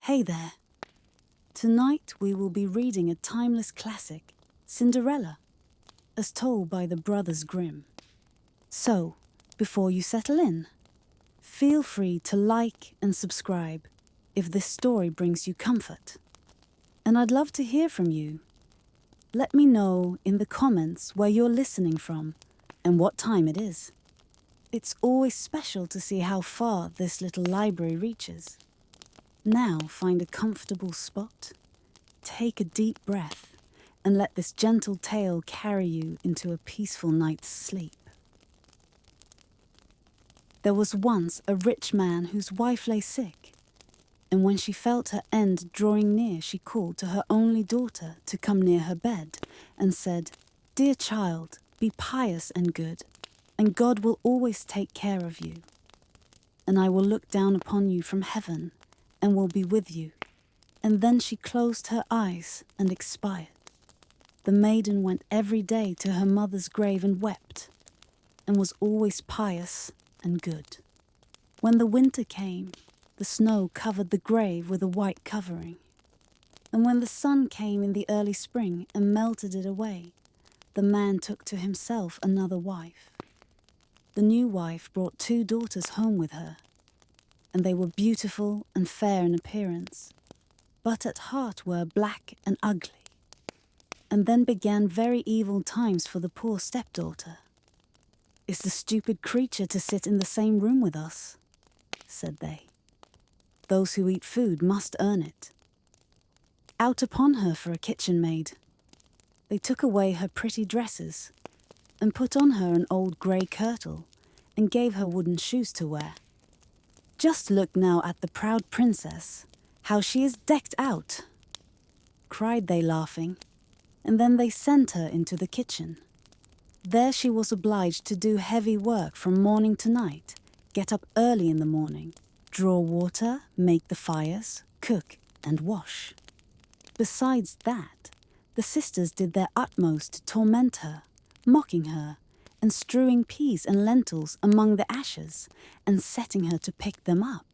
Hey there. Tonight we will be reading a timeless classic, Cinderella, as told by the Brothers Grimm. So, before you settle in, feel free to like and subscribe if this story brings you comfort. And I'd love to hear from you. Let me know in the comments where you're listening from and what time it is. It's always special to see how far this little library reaches. Now find a comfortable spot, take a deep breath, and let this gentle tale carry you into a peaceful night's sleep. There was once a rich man whose wife lay sick, and when she felt her end drawing near, she called to her only daughter to come near her bed and said, "Dear child, be pious and good, and God will always take care of you. And I will look down upon you from heaven and will be with you." And then she closed her eyes and expired. The maiden went every day to her mother's grave and wept, and was always pious and good. When the winter came, the snow covered the grave with a white covering. And when the sun came in the early spring and melted it away, the man took to himself another wife. The new wife brought 2 daughters home with her, and they were beautiful and fair in appearance, but at heart were black and ugly. And then began very evil times for the poor stepdaughter. "Is the stupid creature to sit in the same room with us?" said they. "Those who eat food must earn it. Out upon her for a kitchen maid." They took away her pretty dresses, and put on her an old grey kirtle, and gave her wooden shoes to wear. "Just look now at the proud princess, how she is decked out," cried they laughing, and then they sent her into the kitchen. There she was obliged to do heavy work from morning to night, get up early in the morning, draw water, make the fires, cook and wash. Besides that, the sisters did their utmost to torment her, mocking her, and strewing peas and lentils among the ashes, and setting her to pick them up.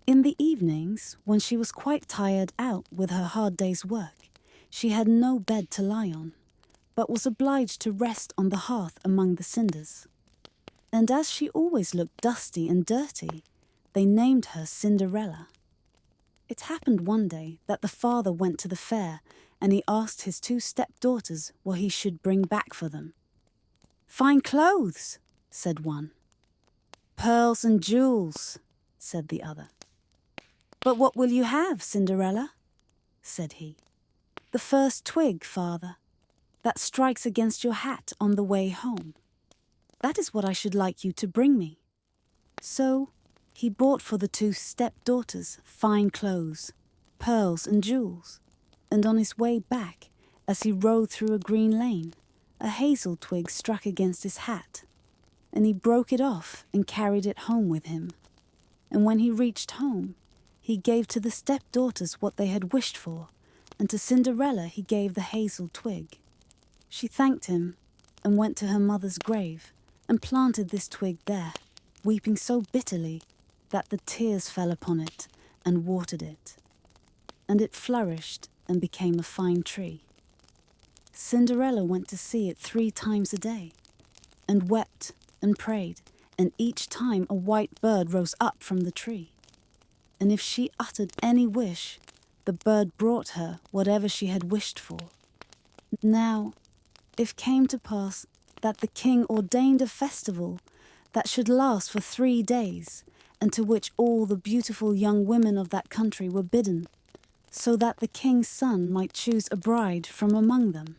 In the evenings, when she was quite tired out with her hard day's work, she had no bed to lie on, but was obliged to rest on the hearth among the cinders. And as she always looked dusty and dirty, they named her Cinderella. It happened one day that the father went to the fair, and he asked his 2 stepdaughters what he should bring back for them. "Fine clothes," said one. "Pearls and jewels," said the other. "But what will you have, Cinderella?" said he. "The first twig, father, that strikes against your hat on the way home. That is what I should like you to bring me." So he bought for the 2 stepdaughters fine clothes, pearls and jewels, and on his way back, as he rode through a green lane, a hazel twig struck against his hat, and he broke it off and carried it home with him. And when he reached home, he gave to the stepdaughters what they had wished for, and to Cinderella he gave the hazel twig. She thanked him and went to her mother's grave and planted this twig there, weeping so bitterly that the tears fell upon it and watered it. And it flourished and became a fine tree. Cinderella went to see it 3 times a day, and wept and prayed, and each time a white bird rose up from the tree. And if she uttered any wish, the bird brought her whatever she had wished for. Now, it came to pass that the king ordained a festival that should last for 3 days, and to which all the beautiful young women of that country were bidden, so that the king's son might choose a bride from among them.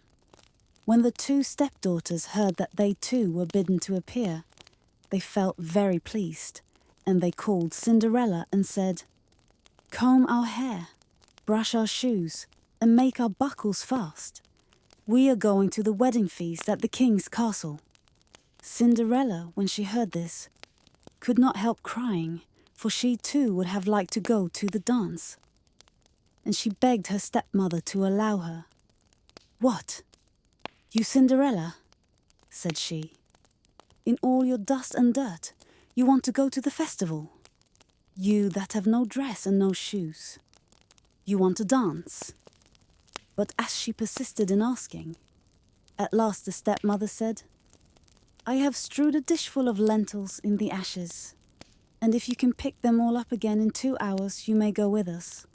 When the 2 stepdaughters heard that they too were bidden to appear, they felt very pleased, and they called Cinderella and said, "Comb our hair, brush our shoes, and make our buckles fast. We are going to the wedding feast at the king's castle." Cinderella, when she heard this, could not help crying, for she too would have liked to go to the dance. And she begged her stepmother to allow her. "What? You Cinderella?" said she. "In all your dust and dirt, you want to go to the festival? You that have no dress and no shoes." You want to dance?" But as she persisted in asking, at last the stepmother said, "I have strewed a dishful of lentils in the ashes, and if you can pick them all up again in 2 hours, you may go with us."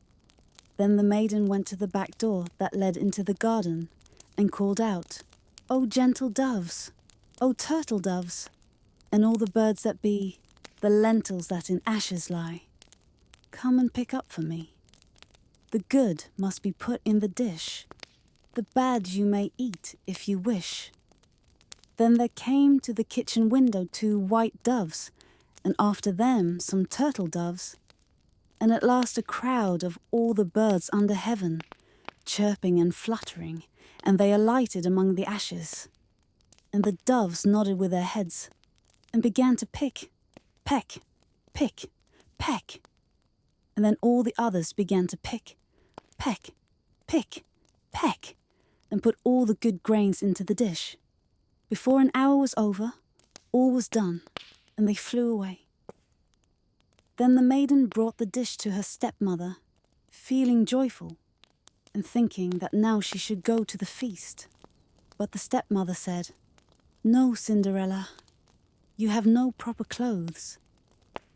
Then the maiden went to the back door that led into the garden and called out, "O gentle doves, O turtle doves, and all the birds that be, the lentils that in ashes lie, come and pick up for me. The good must be put in the dish, the bad you may eat if you wish." Then there came to the kitchen window 2 white doves, and after them some turtle doves, and at last a crowd of all the birds under heaven, chirping and fluttering, and they alighted among the ashes. And the doves nodded with their heads, and began to pick, peck, pick, peck. And then all the others began to pick, peck, pick, peck, and put all the good grains into the dish. Before an hour was over, all was done, and they flew away. Then the maiden brought the dish to her stepmother, feeling joyful, and thinking that now she should go to the feast. But the stepmother said, "No, Cinderella, you have no proper clothes,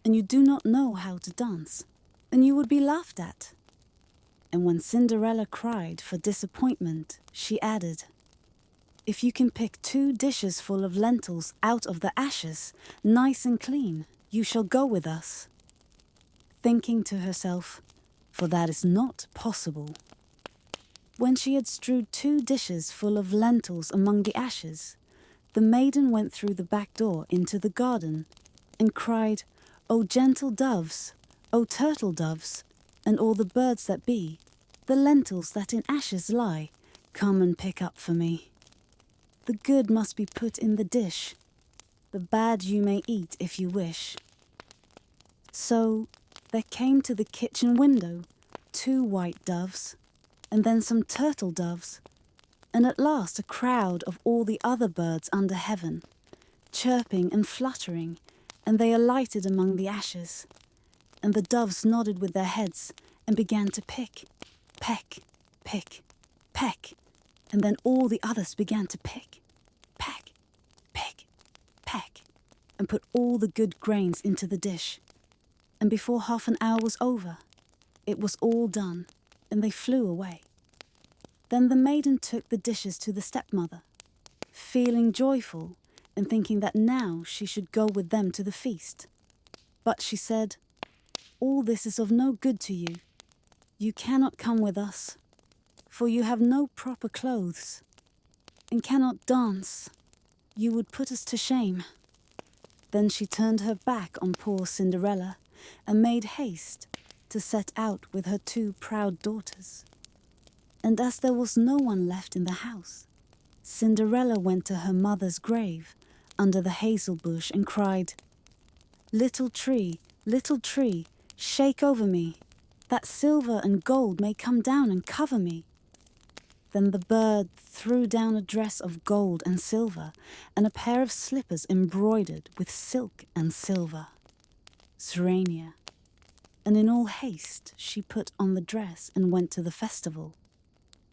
and you do not know how to dance, and you would be laughed at." And when Cinderella cried for disappointment, she added, "If you can pick 2 dishes full of lentils out of the ashes, nice and clean, you shall go with us." Thinking to herself, "For that is not possible." When she had strewed 2 dishes full of lentils among the ashes, the maiden went through the back door into the garden and cried, "O gentle doves, O turtle doves, and all the birds that be, the lentils that in ashes lie, come and pick up for me. The good must be put in the dish, the bad you may eat if you wish." So there came to the kitchen window 2 white doves, and then some turtle doves, and at last a crowd of all the other birds under heaven, chirping and fluttering, and they alighted among the ashes. And the doves nodded with their heads and began to pick, peck, pick, peck, and then all the others began to pick, peck, pick, peck, and put all the good grains into the dish. And before half an hour was over, it was all done, and they flew away. Then the maiden took the dishes to the stepmother, feeling joyful and thinking that now she should go with them to the feast. But she said, "All this is of no good to you. You cannot come with us, for you have no proper clothes, and cannot dance. You would put us to shame." Then she turned her back on poor Cinderella and made haste to set out with her 2 proud daughters. And as there was no one left in the house, Cinderella went to her mother's grave under the hazel bush and cried, little tree, shake over me, that silver and gold may come down and cover me." Then the bird threw down a dress of gold and silver and a pair of slippers embroidered with silk and silver, Serenia. And in all haste she put on the dress and went to the festival.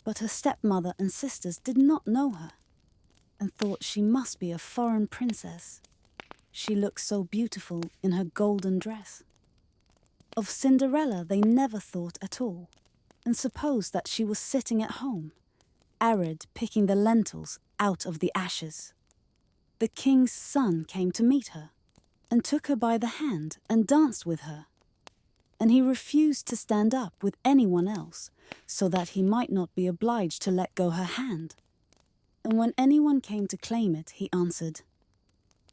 But her stepmother and sisters did not know her, and thought she must be a foreign princess. She looked so beautiful in her golden dress. Of Cinderella they never thought at all, and supposed that she was sitting at home, arid, picking the lentils out of the ashes. The king's son came to meet her, and took her by the hand and danced with her. And he refused to stand up with anyone else, so that he might not be obliged to let go her hand. And when anyone came to claim it, he answered,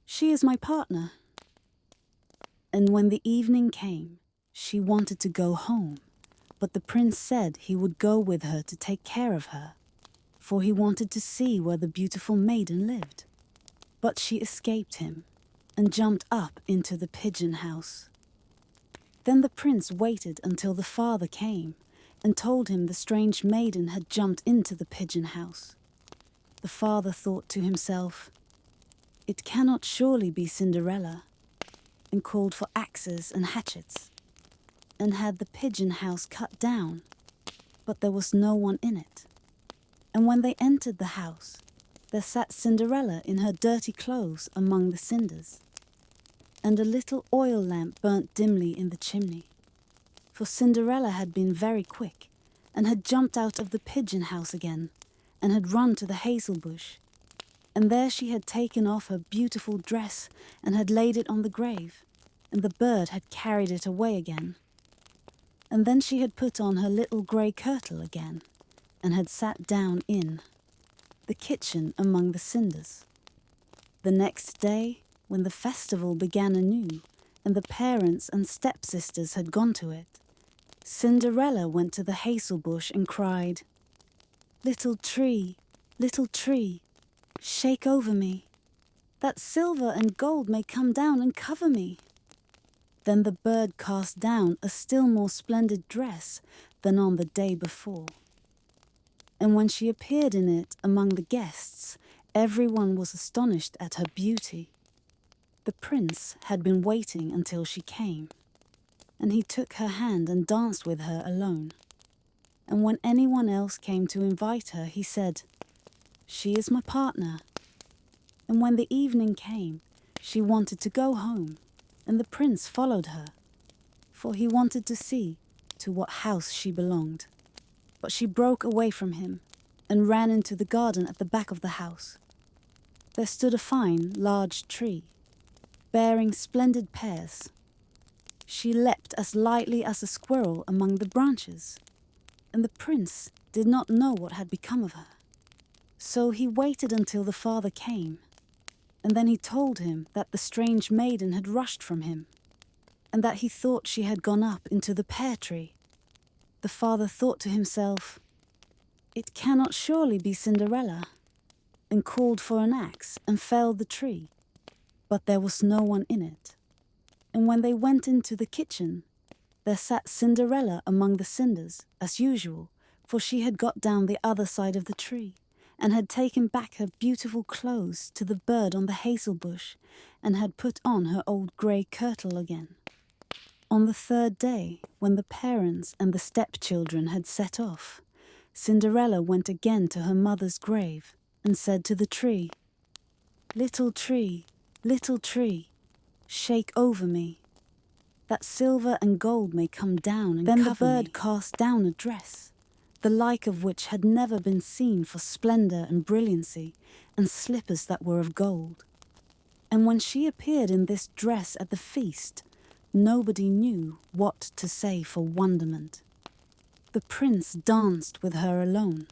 "She is my partner." And when the evening came, she wanted to go home, but the prince said he would go with her to take care of her, for he wanted to see where the beautiful maiden lived. But she escaped him and jumped up into the pigeon house. Then the prince waited until the father came and told him the strange maiden had jumped into the pigeon house. The father thought to himself, "It cannot surely be Cinderella," and called for axes and hatchets, and had the pigeon house cut down but there was no one in it. And when they entered the house, there sat Cinderella in her dirty clothes among the cinders, and a little oil lamp burnt dimly in the chimney. For Cinderella had been very quick, and had jumped out of the pigeon house again, and had run to the hazel bush, and there she had taken off her beautiful dress and had laid it on the grave, and the bird had carried it away again. And then she had put on her little grey kirtle again, and had sat down in the kitchen among the cinders. The next day, when the festival began anew, and the parents and stepsisters had gone to it, Cinderella went to the hazel bush and cried, little tree, shake over me, that silver and gold may come down and cover me." Then the bird cast down a still more splendid dress than on the day before. And when she appeared in it among the guests, everyone was astonished at her beauty. The prince had been waiting until she came, and he took her hand and danced with her alone. And when anyone else came to invite her, he said, "She is my partner." And when the evening came, she wanted to go home, and the prince followed her, for he wanted to see to what house she belonged. But she broke away from him and ran into the garden at the back of the house. There stood a fine, large tree, bearing splendid pears. She leapt as lightly as a squirrel among the branches, and the prince did not know what had become of her. So he waited until the father came, and then he told him that the strange maiden had rushed from him, and that he thought she had gone up into the pear tree. The father thought to himself, "It cannot surely be Cinderella," and called for an axe and felled the tree, but there was no one in it. And when they went into the kitchen, there sat Cinderella among the cinders, as usual, for she had got down the other side of the tree, and had taken back her beautiful clothes to the bird on the hazel bush, and had put on her old grey kirtle again. On the third day, when the parents and the stepchildren had set off, Cinderella went again to her mother's grave, and said to the tree, little tree, shake over me, that silver and gold may come down and cover me." Then the bird cast down a dress, the like of which had never been seen for splendour and brilliancy, and slippers that were of gold. And when she appeared in this dress at the feast, nobody knew what to say for wonderment. The prince danced with her alone,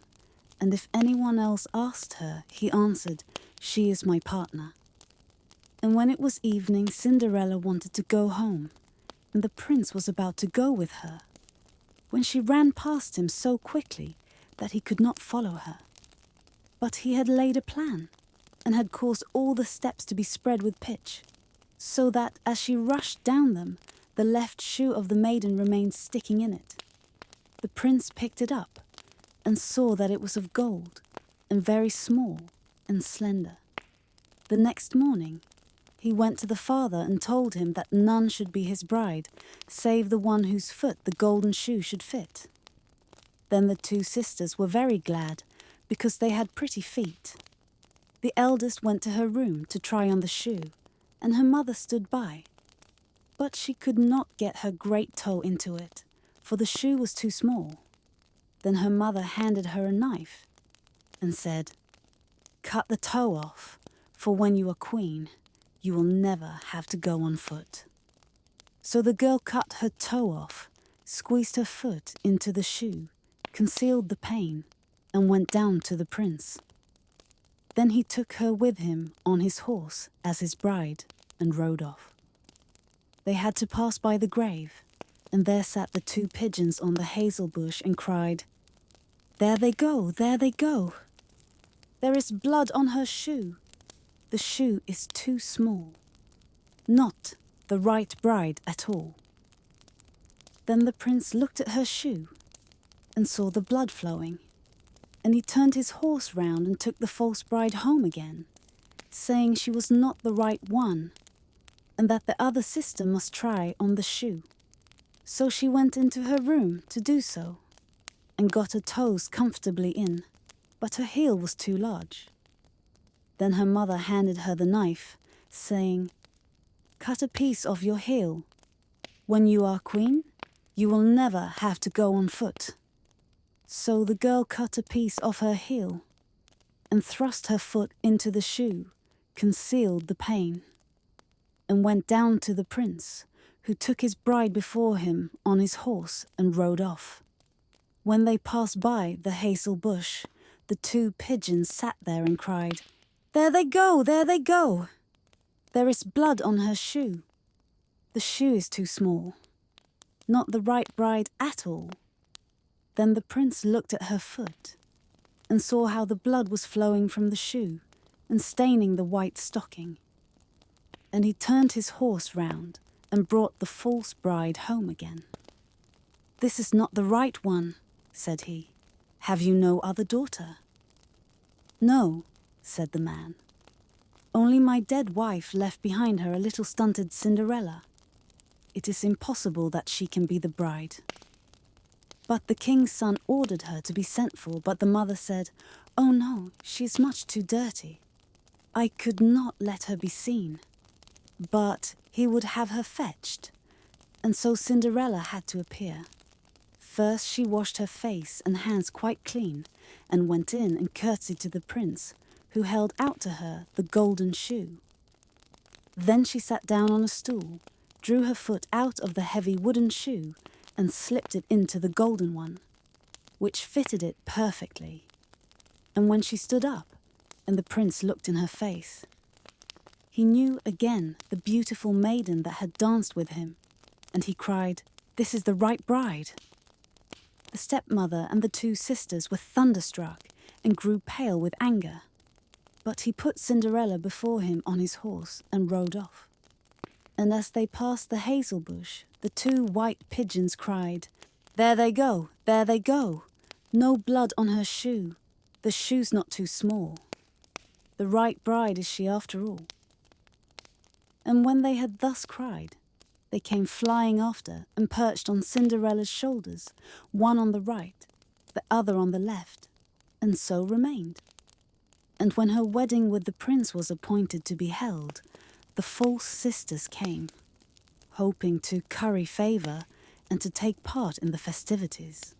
and if anyone else asked her, he answered, "She is my partner." And when it was evening, Cinderella wanted to go home, and the prince was about to go with her, when she ran past him so quickly that he could not follow her. But he had laid a plan, and had caused all the steps to be spread with pitch, so that as she rushed down them, the left shoe of the maiden remained sticking in it. The prince picked it up, and saw that it was of gold, and very small and slender. The next morning, he went to the father and told him that none should be his bride, save the one whose foot the golden shoe should fit. Then the two sisters were very glad, because they had pretty feet. The eldest went to her room to try on the shoe, and her mother stood by. But she could not get her great toe into it, for the shoe was too small. Then her mother handed her a knife, and said, "Cut the toe off, for when you are queen, you will never have to go on foot." So the girl cut her toe off, squeezed her foot into the shoe, concealed the pain, and went down to the prince. Then he took her with him on his horse as his bride, and rode off. They had to pass by the grave, and there sat the two pigeons on the hazel bush and cried, "There they go, there they go! There is blood on her shoe. The shoe is too small. Not the right bride at all." Then the prince looked at her shoe, and saw the blood flowing, and he turned his horse round and took the false bride home again, saying she was not the right one, and that the other sister must try on the shoe. So she went into her room to do so. and got her toes comfortably in, but her heel was too large. Then her mother handed her the knife, saying, "Cut a piece off your heel. When you are queen, you will never have to go on foot." So the girl cut a piece off her heel and thrust her foot into the shoe, concealed the pain, and went down to the prince, who took his bride before him on his horse and rode off. When they passed by the hazel bush, the two pigeons sat there and cried, "There they go, there they go! There is blood on her shoe. The shoe is too small. Not the right bride at all." Then the prince looked at her foot and saw how the blood was flowing from the shoe and staining the white stocking. And he turned his horse round and brought the false bride home again. "This is not the right one," said he. "Have you no other daughter?" "No," said the man. "Only my dead wife left behind her a little stunted Cinderella. It is impossible that she can be the bride." But the king's son ordered her to be sent for, but the mother said, "Oh no, she is much too dirty. I could not let her be seen." But he would have her fetched, and so Cinderella had to appear. First she washed her face and hands quite clean, and went in and curtsied to the prince, who held out to her the golden shoe. Then she sat down on a stool, drew her foot out of the heavy wooden shoe, and slipped it into the golden one, which fitted it perfectly. And when she stood up, and the prince looked in her face, he knew again the beautiful maiden that had danced with him, and he cried, "This is the right bride." The stepmother and the two sisters were thunderstruck and grew pale with anger. But he put Cinderella before him on his horse and rode off. And as they passed the hazel bush, the two white pigeons cried, "There they go, there they go! No blood on her shoe. The shoe's not too small. The right bride is she after all." And when they had thus cried, they came flying after and perched on Cinderella's shoulders, one on the right, the other on the left, and so remained. And when her wedding with the prince was appointed to be held, the false sisters came, hoping to curry favour and to take part in the festivities.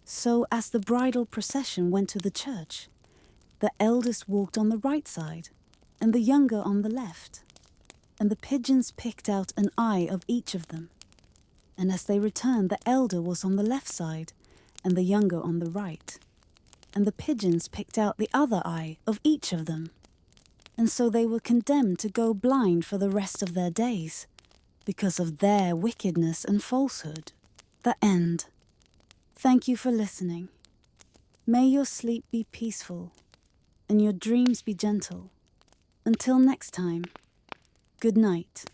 So as the bridal procession went to the church, the eldest walked on the right side, and the younger on the left, and the pigeons picked out an eye of each of them. And as they returned, the elder was on the left side, and the younger on the right, and the pigeons picked out the other eye of each of them. And so they were condemned to go blind for the rest of their days, because of their wickedness and falsehood. The end. Thank you for listening. May your sleep be peaceful, and your dreams be gentle. Until next time, good night.